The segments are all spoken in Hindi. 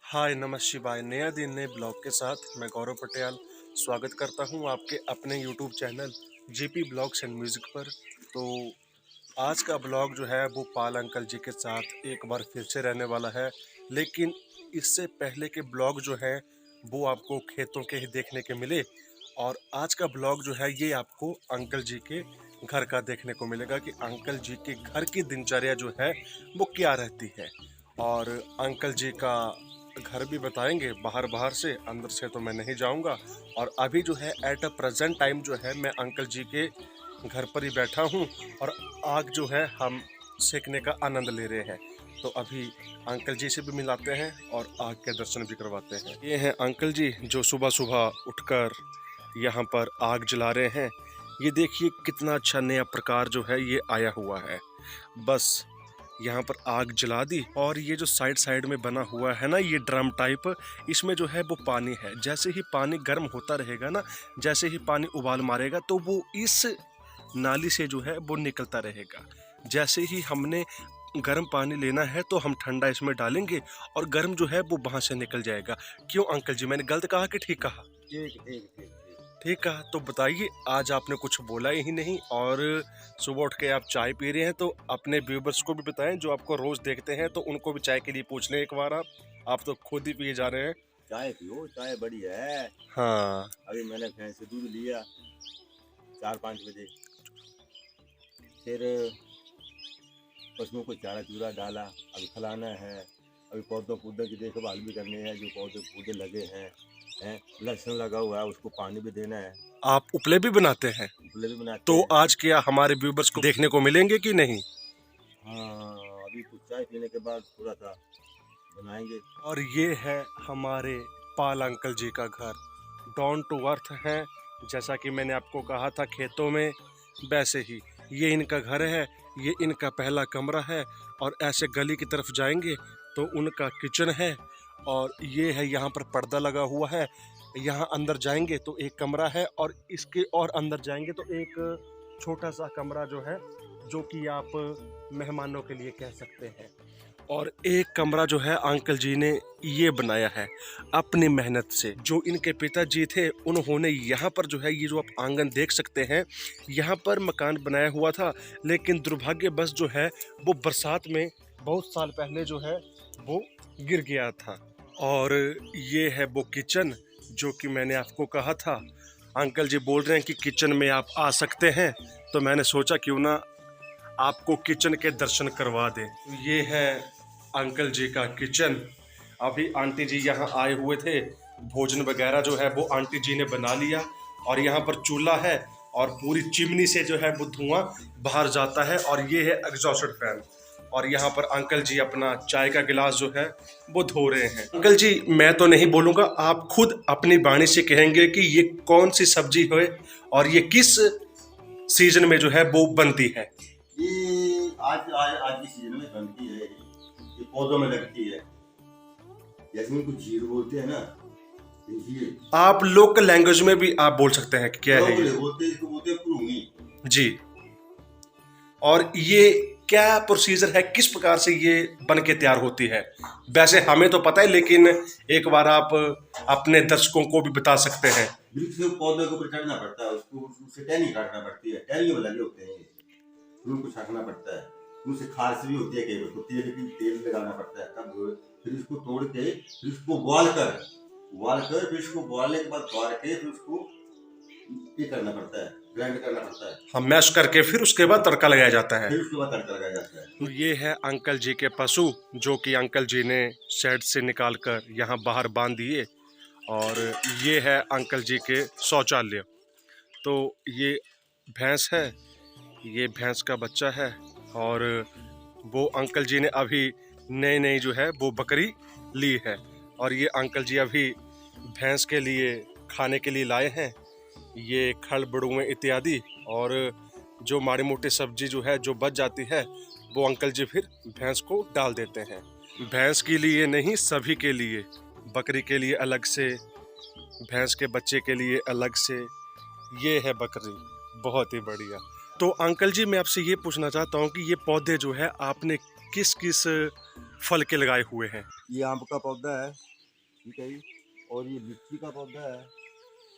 हाय नमः शिवाय। नया दिन नए ब्लॉग के साथ मैं गौरव पटियाल स्वागत करता हूं आपके अपने YouTube channel GP blogs and music पर। तो आज का ब्लॉग जो है वो पाल अंकल जी के साथ एक बार फिर से रहने वाला है। लेकिन इससे पहले के ब्लॉग जो है वो आपको खेतों के ही देखने के मिले, और आज का ब्लॉग जो है ये आपको अंकल जी के घर का देखने को मिलेगा कि अंकल जी के घर की दिनचर्या जो है वो क्या रहती है। और अंकल जी का घर भी बताएंगे, बाहर बाहर से, अंदर से तो मैं नहीं जाऊंगा। और अभी जो है एट अ प्रेजेंट टाइम जो है मैं अंकल जी के घर पर ही बैठा हूँ, और आग जो है हम सेकने का आनंद ले रहे हैं। तो अभी अंकल जी से भी मिलाते हैं और आग के दर्शन भी करवाते हैं। ये हैं अंकल जी जो सुबह सुबह उठकर यहाँ पर आग जला रहे हैं। ये देखिए कितना अच्छा नया प्रकार जो है ये आया हुआ है। बस यहाँ पर आग जला दी, और ये जो साइड साइड में बना हुआ है ना ये ड्रम टाइप, इसमें जो है वो पानी है। जैसे ही पानी गर्म होता रहेगा ना, जैसे ही पानी उबाल मारेगा तो वो इस नाली से जो है वो निकलता रहेगा। जैसे ही हमने गर्म पानी लेना है तो हम ठंडा इसमें डालेंगे और गर्म जो है वो वहां से निकल जाएगा। क्यों अंकल जी, मैंने गलत कहा कि ठीक कहा? ठीक ठीक ठीक ठीक। ठीक कहा। तो बताइए, आज आपने कुछ बोला ही नहीं और सुबह उठ के आप चाय पी रहे हैं, तो अपने व्यूवर्स को भी बताएं जो आपको रोज देखते हैं, तो उनको भी चाय के लिए पूछ लें एक बार। आप तो खुद ही पिए जा रहे हैं। चाय पियो, चाय बढ़िया है। हाँ। अभी मैंने भैंस से दूध लिया 4-5 बजे, फिर पशुओं को चारा चूरा डाला, अभी खिलाना है। अभी पौधों पौधों की देखभाल भी करनी है, जो पौधे पौधे लगे हैं लहसुन लगा हुआ है उसको पानी भी देना है। आप उपले भी बनाते हैं? उपले भी बनाते तो हैं। आज क्या हमारे व्यूवर्स को देखने को मिलेंगे कि नहीं? हाँ, अभी कुछ चाय पीने के बाद थोड़ा सा बनाएंगे। और ये है हमारे पाल अंकल जी का घर। डाउन टू अर्थ है, जैसा कि मैंने आपको कहा था खेतों में, वैसे ही ये इनका घर है। ये इनका पहला कमरा है, और ऐसे गली की तरफ जाएंगे तो उनका किचन है। और ये है, यहाँ पर पर्दा लगा हुआ है। यहाँ अंदर जाएंगे तो एक कमरा है, और इसके और अंदर जाएंगे तो एक छोटा सा कमरा जो है, जो कि आप मेहमानों के लिए कह सकते हैं। और एक कमरा जो है अंकल जी ने ये बनाया है अपनी मेहनत से। जो इनके पिताजी थे उन्होंने यहाँ पर जो है, ये जो आप आंगन देख सकते हैं, यहाँ पर मकान बनाया हुआ था। लेकिन दुर्भाग्यवश जो है वो बरसात में बहुत साल पहले जो है वो गिर गया था। और ये है वो किचन जो कि मैंने आपको कहा था। अंकल जी बोल रहे हैं कि किचन में आप आ सकते हैं, तो मैंने सोचा क्यों ना आपको किचन के दर्शन करवा दें। ये है अंकल जी का किचन। अभी आंटी जी यहाँ आए हुए थे, भोजन वगैरह जो है वो आंटी जी ने बना लिया। और यहाँ पर चूल्हा है, और पूरी चिमनी से जो है वो धुआं बाहर जाता है। और ये है एग्जॉस्टेड फैन। और यहाँ पर अंकल जी अपना चाय का गिलास जो है वो धो रहे हैं। अंकल जी, मैं तो नहीं बोलूँगा, आप खुद अपनी वाणी से कहेंगे कि ये कौन सी सब्जी है और ये किस सीजन में जो है वो बनती है। ये आज की सीजन में बनती है, ये पौधों में लगती है। जैसे कुछ जीर बोलते हैं ना, जीर। आप लोकल लैंग्वेज में भी आप बोल सकते हैं कि क्या है ये। बोलते इसको बोलते हैं प्रूंगी जी। और ये क्या प्रोसीजर है, किस प्रकार से ये बन के तैयार होती है? वैसे हमें तो पता है, लेकिन एक बार आप अपने दर्शकों को भी बता सकते हैं। वृक्ष से पौधे के ऊपर चढ़ना पड़ता है, उसको उससे टहनी काटना पड़ती है। टहनियों में लगे होते हैं ये, उनको छाटना पड़ता है। उनसे खारिश भी होती है, कई बार तेल लगाना पड़ता है तब। फिर इसको तोड़ के, फिर इसको उबाल कर फिर इसको उबालने के बाद तोड़ के फिर उसको ये करना पड़ता है, ग्राइंड करना पड़ता है। हम मैश करके फिर उसके बाद तड़का लगाया जाता है। फिर उसके बाद तड़का लगाया जाता है। तो ये है अंकल जी के पशु, जो कि अंकल जी ने शेड से निकाल कर यहाँ बाहर बांध दिए। और ये है अंकल जी के शौचालय। तो ये भैंस है, ये भैंस का बच्चा है। और वो अंकल जी ने अभी नई नई जो है वो बकरी ली है। और ये अंकल जी अभी भैंस के लिए खाने के लिए लाए हैं ये खल बड़ुए इत्यादि। और जो माड़ी मोटी सब्जी जो है जो बच जाती है वो अंकल जी फिर भैंस को डाल देते हैं। भैंस के लिए नहीं, सभी के लिए, बकरी के लिए अलग से, भैंस के बच्चे के लिए अलग से। ये है बकरी, बहुत ही बढ़िया। तो अंकल जी, मैं आपसे ये पूछना चाहता हूँ कि ये पौधे जो है आपने किस किस फल के लगाए हुए हैं? ये आम का पौधा है, ठीक है जी। और ये लीची का पौधा है,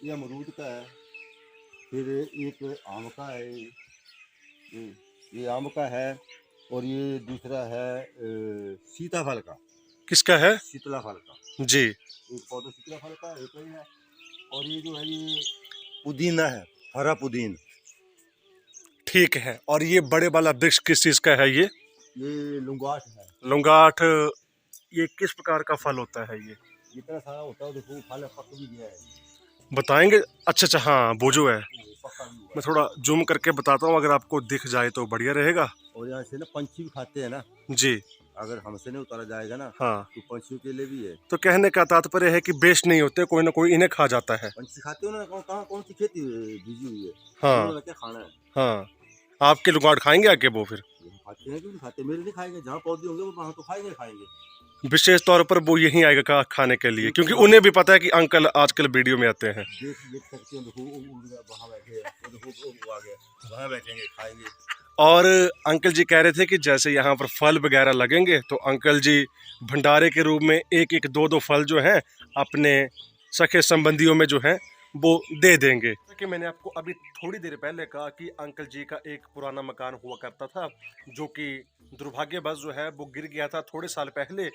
ये अमरूद का है, फिर एक आम का है, ये आम का है, और ये दूसरा है सीताफल का, किसका है? शीतला फल का। जी। एक पौधा शीतला फल का एक ही है। और ये जो है ये पुदीना है, हरा पुदीन। ठीक है, और ये बड़े वाला वृक्ष किस चीज का है ये? लुंगाट है। लुंगाट, ये किस प्रकार का फल होता है ये? जितना सारा होता है देखो, फल पक भी गया है, बताएंगे? अच्छा अच्छा, हाँ वो जो है, वो पका भी हुआ मैं थोड़ा जूम करके बताता हूँ, अगर आपको दिख जाए तो बढ़िया रहेगा। है। और यहाँ से ना पंछी भी खाते हैं ना, जी। अगर हमसे नहीं उतारा जाएगा ना हाँ, तो पंछियों के लिए भी है। तो कहने का तात्पर्य है कि बेस्ट नहीं होते, कोई ना कोई इन्हें खा जाता है। पंछी खाते हो ना, कहाँ कौन सी खेती बीजी हुई है, हाँ उन्होंने क्या खाना है। हाँ, आपके लुगाड़ खाएंगे आके वो फिर? ये खाते हैं, क्यों नहीं खाते, मेरे नहीं खाएंगे, जहाँ पौधे होंगे वो वहाँ तो खाएंगे खाएंगे। विशेष तौर पर वो यहीं आएगा खाने के लिए, क्योंकि उन्हें भी पता है कि अंकल आजकल वीडियो में आते हैं। देख सकते हैं, देखो वो उड़ गया, वहाँ बैठे हैं, वो देखो वो आ गया, वहाँ बैठेंगे खाएंगे। और अंकल जी कह रहे थे कि जैसे यहाँ पर फल वगैरह लगेंगे तो अंकल जी भंडारे के रूप में एक एक दो दो फल जो हैं अपने सखे संबंधियों में जो हैं वो दे देंगे। कि मैंने आपको अभी थोड़ी देर पहले कहा कि अंकल जी का एक पुराना मकान हुआ करता था, जो कि दुर्भाग्यवश जो है वो गिर गया था थोड़े साल पहले।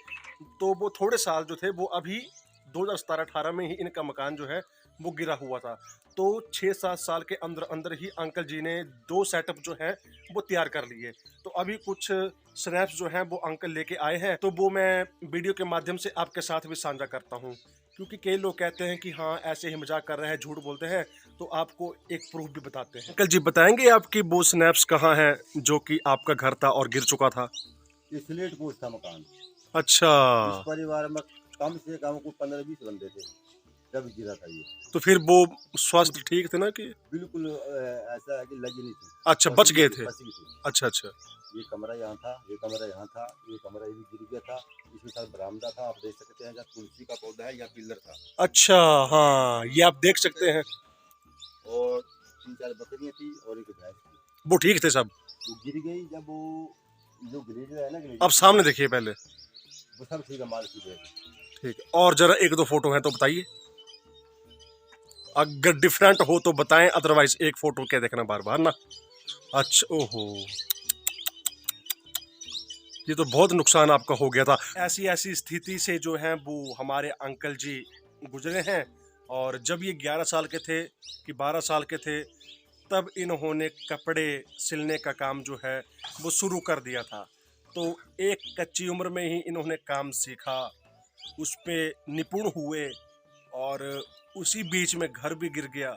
तो वो थोड़े साल जो थे वो अभी 2017-18 में ही इनका मकान जो है वो गिरा हुआ था। तो 6-7 साल के अंदर अंदर ही अंकल जी ने 2 सेटअप जो है वो तैयार कर लिए। तो अभी कुछ स्नैप्स जो हैं वो अंकल लेके आए हैं, तो वो मैं वीडियो के माध्यम से आपके साथ भी साझा करता हूँ, क्योंकि कई लोग कहते हैं कि हाँ ऐसे ही मजाक कर रहे हैं, झूठ बोलते हैं, तो आपको एक प्रूफ भी बताते हैं। अंकल जी बताएंगे आपकी वो स्नैप्स कहाँ हैं जो कि आपका घर था और गिर चुका था? ये स्लेट कोच था मकान। अच्छा, इस परिवार में कम से कम को 15-20 बंदे थे जब गिरा था ये। तो फिर वो स्वास्थ्य ठीक थे ना कि? बिल्कुल ऐसा है कि लगी नहीं थी। अच्छा, बच गए थे। बच गई थी। अच्छा अच्छा, ये कमरा यहाँ था, ये कमरा यहाँ था, ये कमरा ये भी गिर गया था, इसके साथ बरामदा था, आप देख सकते हैं, जहाँ तुलसी का पौधा है, यहाँ पिलर था। अच्छा, हाँ ये आप देख सकते हैं। और 3-4 बकरियाँ थी और एक भैंस थी। वो ठीक थे सब? वो गिर गई जब वो जो ग्लेजर है ना, अब सामने देखिए पहले। वो सब ठीक है, माल की है। ठीक है, और जरा एक दो फोटो है तो बताइए, अगर डिफरेंट हो तो बताएं, अदरवाइज एक फोटो क्या देखना बार बार ना। अच्छा, ओहो, ये तो बहुत नुकसान आपका हो गया था। ऐसी ऐसी स्थिति से जो है वो हमारे अंकल जी गुजरे हैं। और जब ये 11 साल के थे कि 12 साल के थे, तब इन्होंने कपड़े सिलने का काम जो है वो शुरू कर दिया था। तो एक कच्ची उम्र में ही इन्होंने काम सीखा, उस पे निपुण हुए, और उसी बीच में घर भी गिर गया।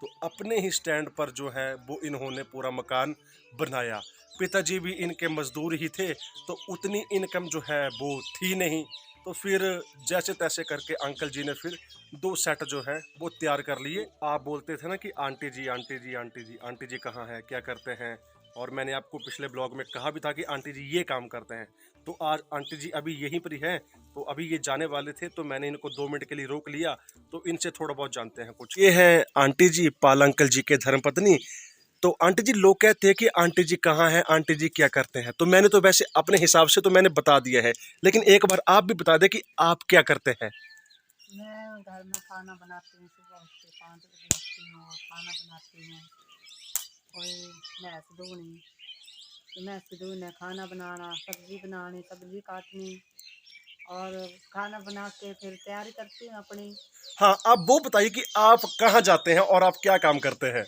तो अपने ही स्टैंड पर जो है वो इन्होंने पूरा मकान बनाया। पिताजी भी इनके मजदूर ही थे, तो उतनी इनकम जो है वो थी नहीं। तो फिर जैसे तैसे करके अंकल जी ने फिर 2 सेट जो है वो तैयार कर लिए। आप बोलते थे ना कि आंटी जी आंटी जी आंटी जी, आंटी जी कहाँ हैं, क्या करते हैं, और मैंने आपको पिछले ब्लॉग में कहा भी था कि आंटी जी ये काम करते हैं। तो आज आंटी जी अभी यहीं पर ही हैं, तो अभी ये जाने वाले थे, तो मैंने इनको 2 मिनट के लिए रोक लिया, तो इनसे थोड़ा बहुत जानते हैं कुछ। ये हैं आंटी जी, पाल अंकल जी के धर्मपत्नी। तो आंटी जी, लोग कहते हैं कि आंटी जी कहाँ हैं, आंटी जी क्या करते हैं, तो मैंने तो वैसे अपने हिसाब से तो मैंने बता दिया है, लेकिन एक बार आप भी बता दें कि आप क्या करते हैं। मैं घर में खाना बनाती हूँ, सुबह उठ के 5 बजे उठती हूँ और खाना बनाती हूँ। कोई भैंस धोने, खाना बनाना, सब्जी बनानी, सब्जी काटनी, और खाना बना के फिर तैयारी करती हूँ अपनी। हाँ, आप वो बताइए कि आप कहाँ जाते हैं और आप क्या काम करते हैं।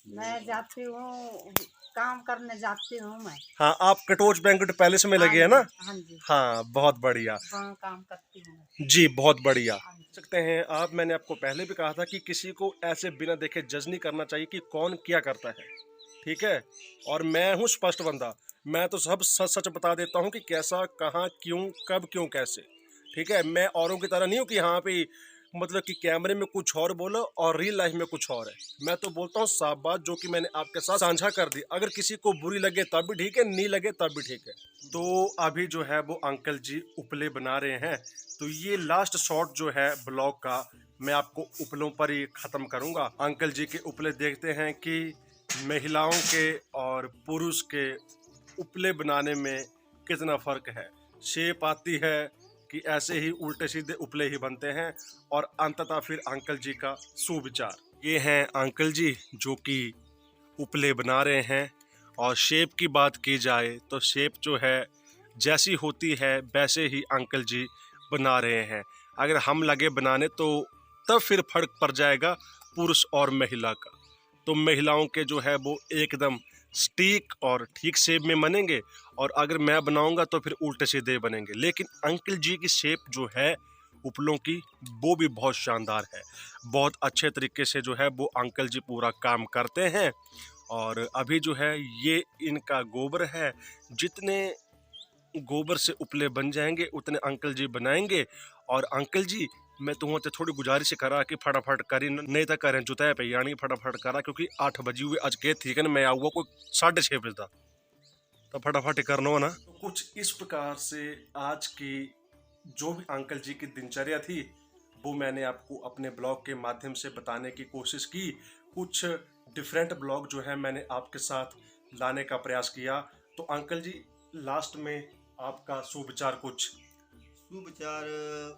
मैं जाती हूँ, काम करने जाती हूँ मैं। हाँ, आप कटोच बैंक्वेट पैलेस में लगे हैं ना? हाँ जी, हाँ, बहुत बढ़िया वहाँ काम करती हूँ जी, बहुत बढ़िया। हाँ जी। सकते हैं आप, मैंने आपको पहले भी कहा था कि किसी को ऐसे बिना देखे जज नहीं करना चाहिए कि कौन क्या करता है, ठीक है। और मैं हूँ स्पष्ट बंदा, मैं तो सब सच सच बता देता हूँ कि कैसा, कहाँ, क्यों, कब, क्यों, कैसे, ठीक है। मैं औरों की तरह नहीं हूँ कि हाँ पे मतलब कि कैमरे में कुछ और बोलो और रियल लाइफ में कुछ और है। मैं तो बोलता हूँ साफ बात, जो कि मैंने आपके साथ साझा कर दी। अगर किसी को बुरी लगे तब भी ठीक है, नहीं लगे तब भी ठीक है। तो अभी जो है वो अंकल जी उपले बना रहे हैं, तो ये लास्ट शॉट जो है ब्लॉग का, मैं आपको उपलों पर ही ख़त्म करूँगा। अंकल जी के उपले देखते हैं कि महिलाओं के और पुरुष के उपले बनाने में कितना फ़र्क है। शेप आती है, कि ऐसे ही उल्टे सीधे उपले ही बनते हैं। और अंततः फिर अंकल जी का सुविचार। ये हैं अंकल जी जो कि उपले बना रहे हैं। और शेप की बात की जाए तो शेप जो है जैसी होती है वैसे ही अंकल जी बना रहे हैं। अगर हम लगे बनाने तो तब फिर फर्क पड़ जाएगा पुरुष और महिला का। तो महिलाओं के जो है वो एकदम सटीक और ठीक शेप में बनेंगे, और अगर मैं बनाऊंगा तो फिर उल्टे सीधे बनेंगे। लेकिन अंकल जी की शेप जो है उपलों की वो भी बहुत शानदार है। बहुत अच्छे तरीके से जो है वो अंकल जी पूरा काम करते हैं। और अभी जो है ये इनका गोबर है। जितने गोबर से उपले बन जाएंगे उतने अंकल जी बनाएंगे। और अंकल जी मैं तुम्हें थोड़ी गुजारिश करा कि फटाफट करी नहीं तो करें जुताया पे यानी फटाफट करा, क्योंकि 8 बजे हुए आज के ठीक है मैं आऊँगा कोई 6:30 बजे था, तो फटाफट करना हो ना। तो कुछ इस प्रकार से आज की जो भी अंकल जी की दिनचर्या थी वो मैंने आपको अपने ब्लॉग के माध्यम से बताने की कोशिश की। कुछ डिफरेंट ब्लॉग जो है मैंने आपके साथ लाने का प्रयास किया। तो अंकल जी लास्ट में आपका सुविचार कुछ। सुविचार,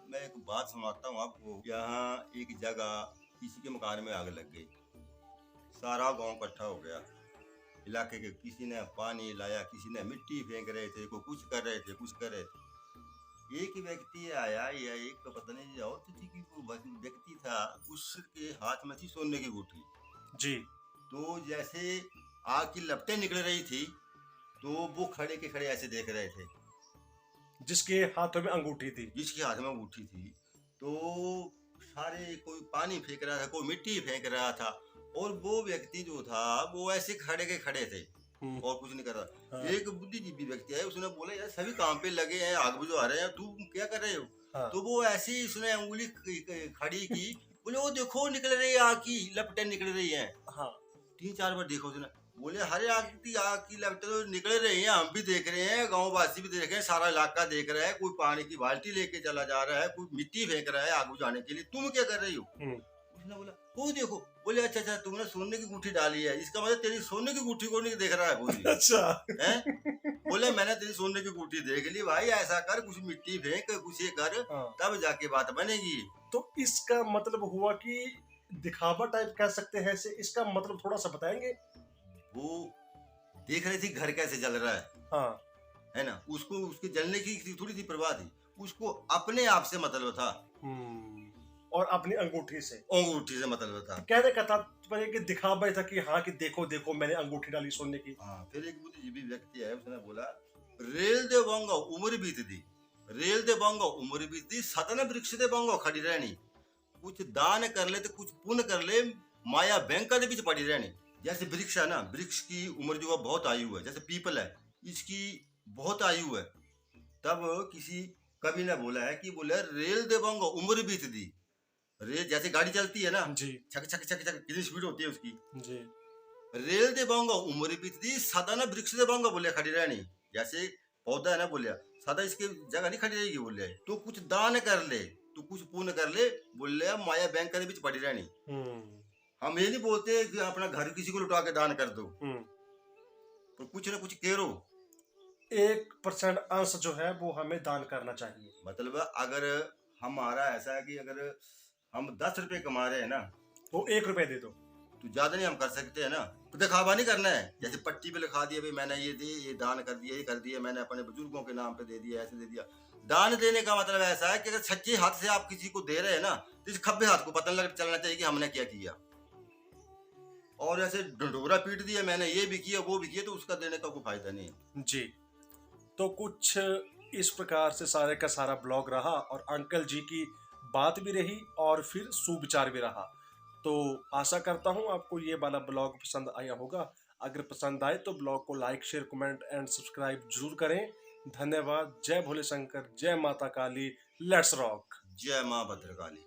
मैं एक बात सुनाता हूँ आपको। यहाँ एक जगह किसी के मकान में आग लग गई, सारा गांव इकट्ठा हो गया। इलाके के किसी ने पानी लाया, किसी ने मिट्टी फेंक रहे थे, कोई कुछ कर रहे थे, कुछ कर रहे थे। एक व्यक्ति आया, या एक पता नहीं और किसी की वो व्यक्ति था, उसके हाथ में थी सोने की गुठी जी। तो जैसे आग की लपटें निकल रही थी तो वो खड़े के खड़े ऐसे देख रहे थे। जिसके हाथों में अंगूठी थी। जिसके हाथ में अंगूठी थी तो सारे, कोई पानी फेंक रहा था, कोई मिट्टी फेंक रहा था, और वो व्यक्ति जो था वो ऐसे खड़े के खड़े थे और कुछ नहीं कर रहा। हाँ। एक बुद्धिजीवी व्यक्ति है, उसने बोला यार सभी काम पे लगे हैं, आग बुझा रहे हैं, तू क्या कर रहे हो? हाँ। तो वो ऐसे ही उसने उंगली खड़ी की, बोले वो देखो निकल रही है आग की लपटें निकल रही हैं। हाँ। 3-4 बार देखो उसने, बोले हरे आग की लपटें तो निकल रही हैं, हम भी देख रहे हैं, गांव वासी भी देख रहे हैं, सारा इलाका देख रहा है। कोई पानी की बाल्टी लेके चला जा रहा है, कोई मिट्टी फेंक रहा है आग बुझाने के लिए, तुम क्या कर रही हो? उसने बोला वो देखो। बोले अच्छा अच्छा, तुमने सोने की गुठी डाली है, इसका मतलब तेरी सोने की गुठी को नहीं देख रहा है कोई। अच्छा हैं? बोले मैंने तेरी सोने की गुठी देख ली भाई, ऐसा कर, कुछ मिट्टी फेंक, कुछ ये कर, हाँ। तब जाके बात बनेगी। तो इसका मतलब हुआ कि दिखावा टाइप कह सकते हैं इसे, इसका मतलब थोड़ा सा बताएंगे। वो देख रही थी घर कैसे जल रहा है हाँ। है ना, उसको उसके जलने की थोड़ी सी परवाह थी, उसको अपने आप से मतलब था, और अपनी अंगूठी से, अंगूठी से मतलब था। कहने का तात्पर्य कि दिखावा था कि हाँ कि देखो देखो मैंने अंगूठी डाली सोने की। हाँ, फिर एक बुद्धिजीवी व्यक्ति है, उसने बोला रेल दे बंगा उम्र बीत दी, रेल दे बंगा उम्र बीत दी, सदन वृक्ष दे बंगा खड़ी रहनी, कुछ दान कर ले तो कुछ पुण्य कर ले, माया बैंक के बीच पड़ी रहनी। जैसे वृक्ष है ना, वृक्ष की उम्र जो है बहुत आयु है, जैसे पीपल है इसकी बहुत आयु है। तब किसी कवि ने बोला है कि बोले रेल दे बंगा उम्र बीत दी, रेल जैसे गाड़ी चलती है ना जी। छक छक छक छक कितनी स्पीड होती है उसकी जी। रेल दे बंगा उम्र बीत दी, सदा ना वृक्ष दे बंगा बोले खड़ी रहनी। जैसे पौधा है ना, बोलिया सदा इसके जगह नहीं खड़ी रहेगी, बोले तो कुछ दान कर ले, तो कुछ पुण्य कर ले, बोले माया बैंक के बीच पड़ी रहनी। हम ये नहीं बोलते कि अपना घर किसी को लुटा के दान कर दो, तो कुछ ना कुछ करो। 1% अंश जो है वो हमें दान करना चाहिए। मतलब अगर हमारा ऐसा है कि अगर हम 10 रुपए कमा रहे हैं ना, तो 1 रुपए दे दो, तो ज्यादा नहीं हम कर सकते हैं ना, तो दिखावा नहीं करना है। जैसे पट्टी पे लिखा दिया भाई मैंने ये दान कर दिया, ये कर दिया, मैंने अपने बुजुर्गों के नाम पे दे दिया, ऐसे दे दिया। दान देने का मतलब ऐसा है कि अगर सच्चे हाथ से आप किसी को दे रहे हैं ना, तो इस खब्बे हाथ को पता लग चलना चाहिए कि हमने क्या किया। और ऐसे ढंढोरा पीट दिया मैंने ये भी किया वो भी किया, तो उसका देने का कोई फायदा नहीं है जी। तो कुछ इस प्रकार से सारे का सारा ब्लॉग रहा, और अंकल जी की बात भी रही और फिर सुविचार भी रहा। तो आशा करता हूँ आपको ये वाला ब्लॉग पसंद आया होगा। अगर पसंद आए तो ब्लॉग को like share comment and subscribe जरूर करें। धन्यवाद। जय भोले शंकर, जय माता काली, लेट्स रॉक। जय माँ भद्रकाली।